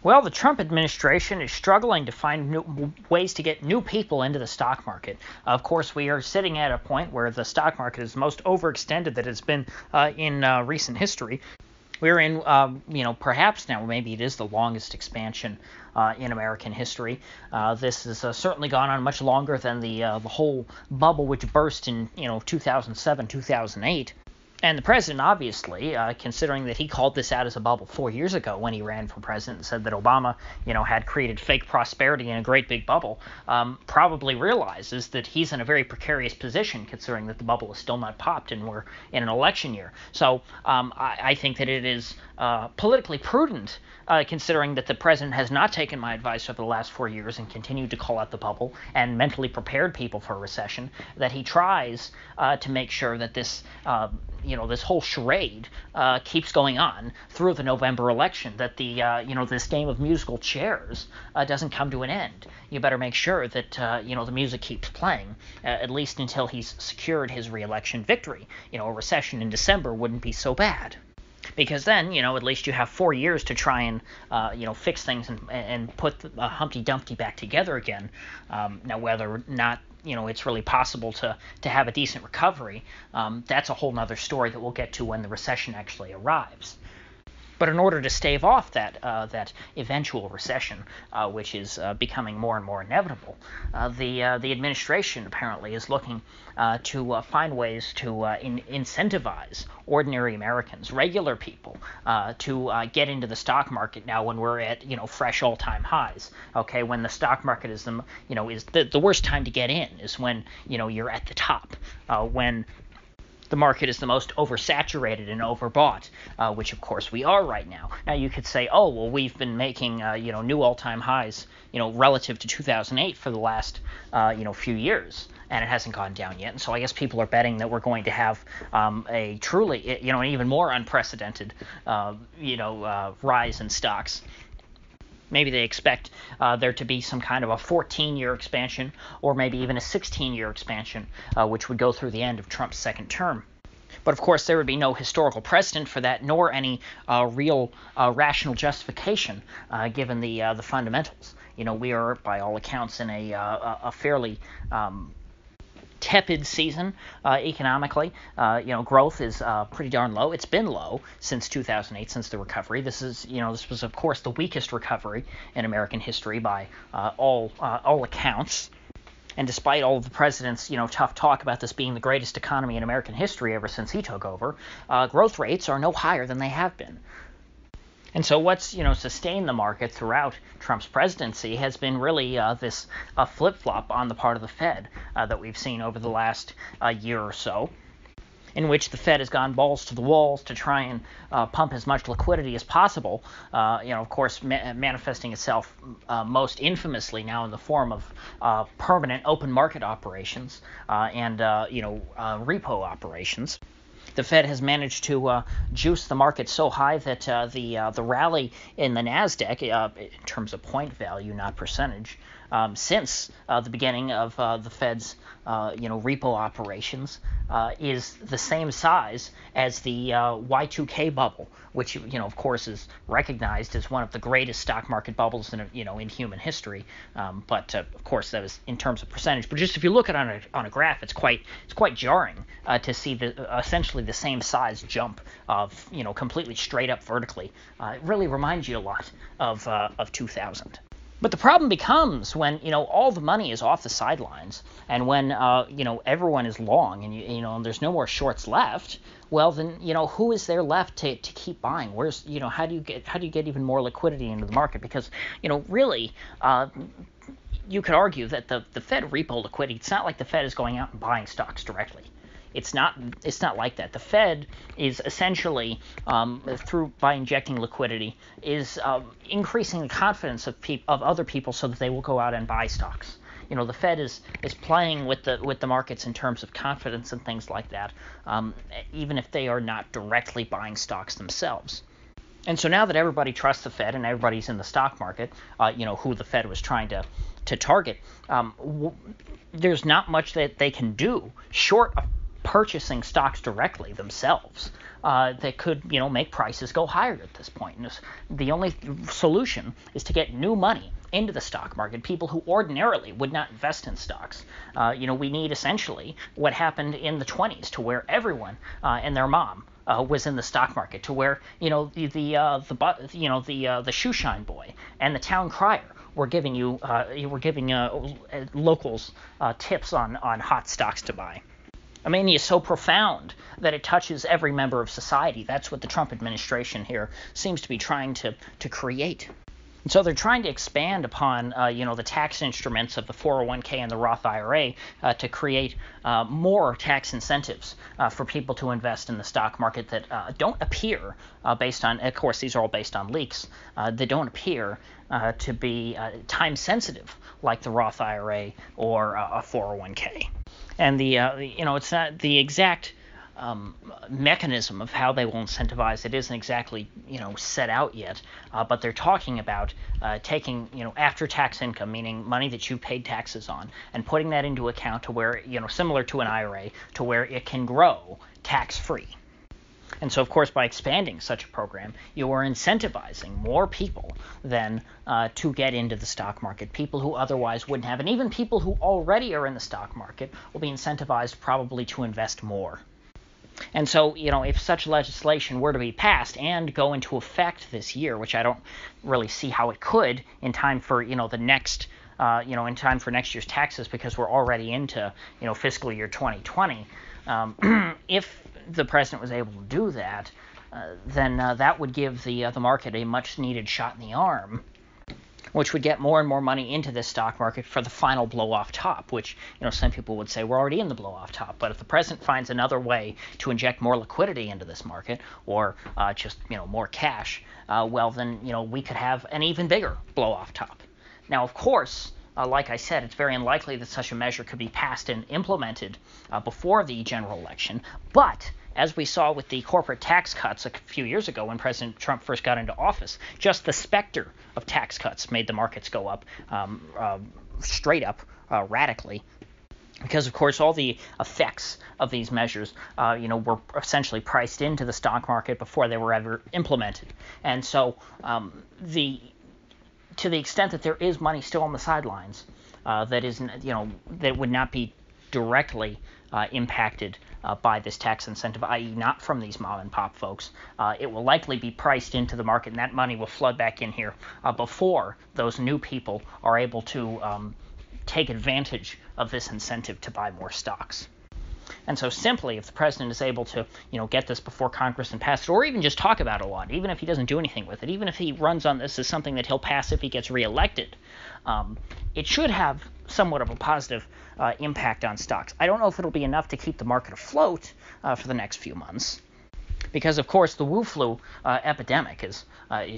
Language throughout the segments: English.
Well, the Trump administration is struggling to find new ways to get new people into the stock market. Of course, we are sitting at a point where the stock market is the most overextended that it's been in recent history. We're in, perhaps now maybe it is the longest expansion in American history. This has certainly gone on much longer than the whole bubble which burst in 2007, 2008. And the president, obviously, considering that he called this out as a bubble 4 years ago when he ran for president and said that Obama, had created fake prosperity in a great big bubble, probably realizes that he's in a very precarious position considering that the bubble is still not popped and we're in an election year. So I think that it is politically prudent, considering that the president has not taken my advice over the last 4 years and continued to call out the bubble and mentally prepared people for a recession, that he tries to make sure that this this whole charade keeps going on through the November election, that the this game of musical chairs doesn't come to an end. You better make sure that the music keeps playing, at least until he's secured his re-election victory. A recession in December wouldn't be so bad, because then at least you have 4 years to try and fix things and put Humpty Dumpty back together again. Now, whether or not it's really possible to have a decent recovery, that's a whole nother story that we'll get to when the recession actually arrives. But in order to stave off that eventual recession, which is becoming more and more inevitable, the administration apparently is looking to find ways to incentivize ordinary Americans, regular people, to get into the stock market now when we're at fresh all-time highs. Okay, when the stock market is the worst time to get in is when you're at the top, when the market is the most oversaturated and overbought, which of course we are right now. Now you could say, oh well, we've been making new all-time highs, relative to 2008 for the last few years, and it hasn't gone down yet. And so I guess people are betting that we're going to have a truly, an even more unprecedented, rise in stocks. Maybe they expect there to be some kind of a 14-year expansion, or maybe even a 16-year expansion, which would go through the end of Trump's second term. But of course, there would be no historical precedent for that, nor any real rational justification, given the fundamentals. We are, by all accounts, in a fairly tepid season economically. Growth is pretty darn low. It's been low since 2008, since the recovery. This was of course the weakest recovery in American history by all accounts. And despite all of the president's tough talk about this being the greatest economy in American history ever since he took over, growth rates are no higher than they have been. And so what's sustained the market throughout Trump's presidency has been really this flip-flop on the part of the Fed that we've seen over the last year or so, in which the Fed has gone balls to the walls to try and pump as much liquidity as possible, of course manifesting itself most infamously now in the form of permanent open market operations and repo operations. The Fed has managed to juice the market so high that the rally in the Nasdaq, in terms of point value, not percentage, since the beginning of the Fed's repo operations is the same size as the Y2K bubble, which of course is recognized as one of the greatest stock market bubbles in human history. But of course that is in terms of percentage. But just if you look at it on a graph, it's quite jarring to see essentially the same size jump of completely straight up vertically. It really reminds you a lot of 2000. But the problem becomes when all the money is off the sidelines, and when everyone is long, and there's no more shorts left. Well, then who is there left to keep buying? Where's how do you get even more liquidity into the market? Because really. You could argue that the Fed repo liquidity. It's not like the Fed is going out and buying stocks directly. It's not like that. The Fed is essentially, by injecting liquidity, is increasing the confidence of other people so that they will go out and buy stocks. The Fed is playing with the markets in terms of confidence and things like that, even if they are not directly buying stocks themselves. And so now that everybody trusts the Fed and everybody's in the stock market, who the Fed was trying to target, there's not much that they can do short of purchasing stocks directly themselves that could, make prices go higher at this point. And the only solution is to get new money into the stock market, people who ordinarily would not invest in stocks. We need essentially what happened in the 20s, to where everyone and their mom was in the stock market, to where the shoeshine boy and the town crier were giving locals tips on hot stocks to buy. A mania so profound that it touches every member of society. That's what the Trump administration here seems to be trying to create. And so they're trying to expand upon, the tax instruments of the 401k and the Roth IRA to create more tax incentives for people to invest in the stock market that don't appear, based on, of course, these are all based on leaks, they don't appear to be time sensitive like the Roth IRA or a 401k. And it's not the exact mechanism of how they will incentivize. It isn't exactly, set out yet, but they're talking about taking, after-tax income, meaning money that you paid taxes on, and putting that into account to where, similar to an IRA, to where it can grow tax-free. And so, of course, by expanding such a program, you are incentivizing more people then to get into the stock market, people who otherwise wouldn't have. And even people who already are in the stock market will be incentivized probably to invest more. And so, if such legislation were to be passed and go into effect this year, which I don't really see how it could in time for, the next, in time for next year's taxes, because we're already into, fiscal year 2020, if the president was able to do that, then that would give the market a much-needed shot in the arm, which would get more and more money into this stock market for the final blow-off top, which, some people would say we're already in the blow-off top. But if the president finds another way to inject more liquidity into this market, or just, more cash, well, then, we could have an even bigger blow-off top. Now, of course, like I said, it's very unlikely that such a measure could be passed and implemented before the general election. But as we saw with the corporate tax cuts a few years ago when President Trump first got into office, just the specter of tax cuts made the markets go up straight up radically. Because, of course, all the effects of these measures, were essentially priced into the stock market before they were ever implemented. And so to the extent that there is money still on the sidelines that would not be directly impacted by this tax incentive, i.e. not from these mom and pop folks, it will likely be priced into the market, and that money will flood back in here before those new people are able to take advantage of this incentive to buy more stocks. And so simply, if the president is able to, get this before Congress and pass it, or even just talk about it a lot, even if he doesn't do anything with it, even if he runs on this as something that he'll pass if he gets reelected, it should have somewhat of a positive impact on stocks. I don't know if it'll be enough to keep the market afloat for the next few months, because, of course, the Wu flu epidemic is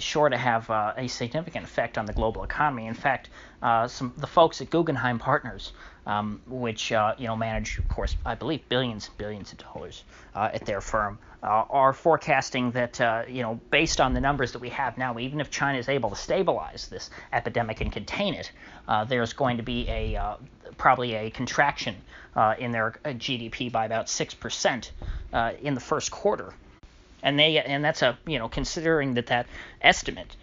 sure to have a significant effect on the global economy. In fact, the folks at Guggenheim Partners, which manage, of course, I believe billions and billions of dollars at their firm, are forecasting that based on the numbers that we have now, even if China is able to stabilize this epidemic and contain it, there's going to be probably a contraction in their GDP by about 6% in the first quarter. And that's considering that estimate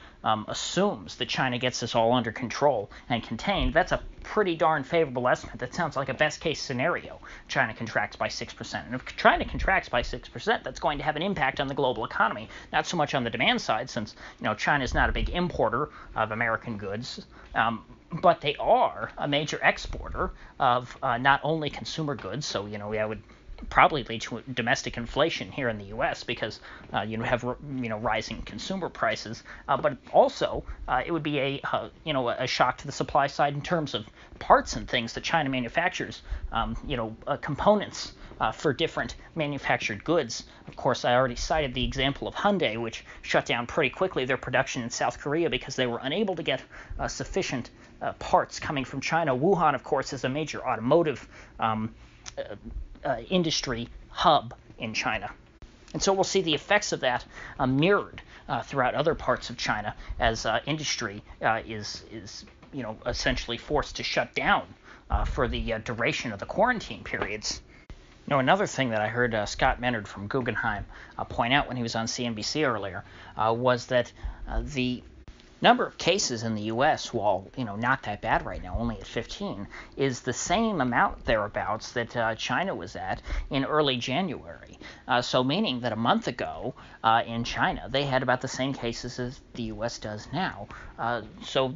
assumes that China gets this all under control and contained, that's a pretty darn favorable estimate. That sounds like a best-case scenario. China contracts by 6%. And if China contracts by 6%, that's going to have an impact on the global economy. Not so much on the demand side, since China is not a big importer of American goods, but they are a major exporter of not only consumer goods. So I would probably lead to domestic inflation here in the U.S. because you have rising consumer prices, but also it would be a shock to the supply side in terms of parts and things that China manufactures, components for different manufactured goods. Of course, I already cited the example of Hyundai, which shut down pretty quickly their production in South Korea because they were unable to get sufficient parts coming from China. Wuhan, of course, is a major automotive industry hub in China. And so we'll see the effects of that mirrored throughout other parts of China as industry is essentially forced to shut down for the duration of the quarantine periods. Another thing that I heard Scott Menard from Guggenheim point out when he was on CNBC earlier was that the number of cases in the U.S., while not that bad right now, only at 15, is the same amount thereabouts that China was at in early January. So meaning that a month ago in China, they had about the same cases as the U.S. does now. So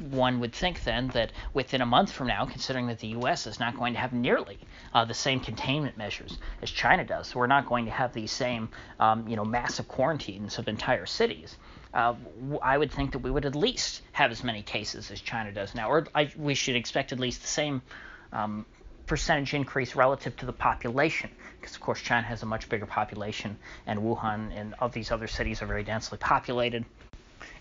one would think then that within a month from now, considering that the U.S. is not going to have nearly the same containment measures as China does, so we're not going to have these same massive quarantines of entire cities. I would think that we would at least have as many cases as China does now, or we should expect at least the same percentage increase relative to the population, because of course China has a much bigger population, and Wuhan and of these other cities are very densely populated.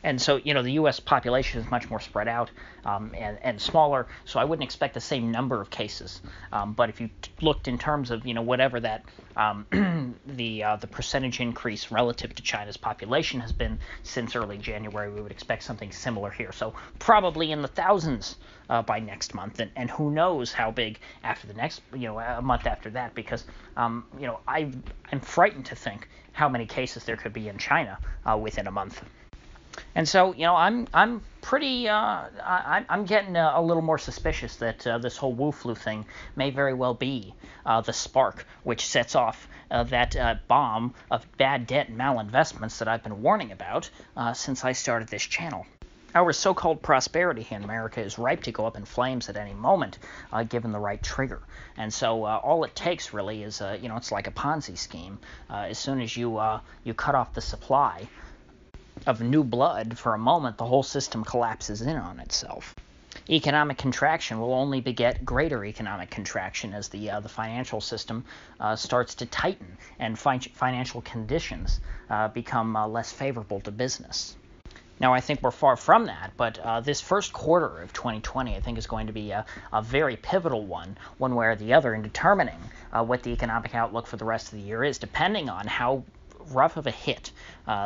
And so, the U.S. population is much more spread out and smaller, so I wouldn't expect the same number of cases. But if you looked in terms of, whatever that the percentage increase relative to China's population has been since early January, we would expect something similar here. So probably in the thousands by next month, and who knows how big after the next, a month after that, because, I'm frightened to think how many cases there could be in China within a month. And so, I'm pretty, I'm getting a little more suspicious that this whole Wu flu thing may very well be the spark which sets off that bomb of bad debt and malinvestments that I've been warning about since I started this channel. Our so-called prosperity in America is ripe to go up in flames at any moment, given the right trigger. And so all it takes really is, it's like a Ponzi scheme. As soon as you cut off the supply of new blood for a moment, the whole system collapses in on itself. Economic contraction will only beget greater economic contraction as the financial system starts to tighten and financial conditions become less favorable to business. Now, I think we're far from that, but this first quarter of 2020, I think, is going to be a very pivotal one way or the other, in determining what the economic outlook for the rest of the year is, depending on how rough of a hit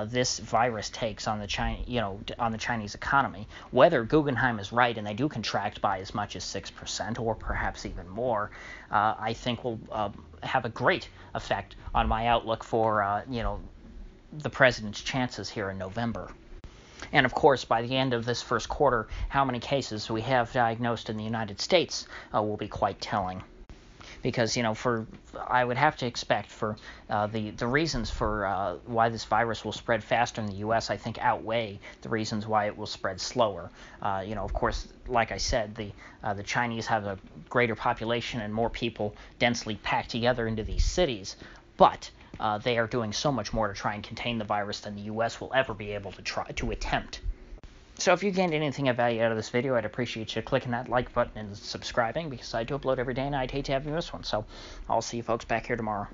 this virus takes on the Chinese economy. Whether Guggenheim is right and they do contract by as much as 6% or perhaps even more, I think will have a great effect on my outlook for the president's chances here in November. And of course, by the end of this first quarter, how many cases we have diagnosed in the United States will be quite telling. Because, I would have to expect for the reasons for why this virus will spread faster in the U.S., I think, outweigh the reasons why it will spread slower. Of course, like I said, the Chinese have a greater population and more people densely packed together into these cities, but they are doing so much more to try and contain the virus than the U.S. will ever be able to attempt. So if you gained anything of value out of this video, I'd appreciate you clicking that like button and subscribing, because I do upload every day and I'd hate to have you miss one. So I'll see you folks back here tomorrow.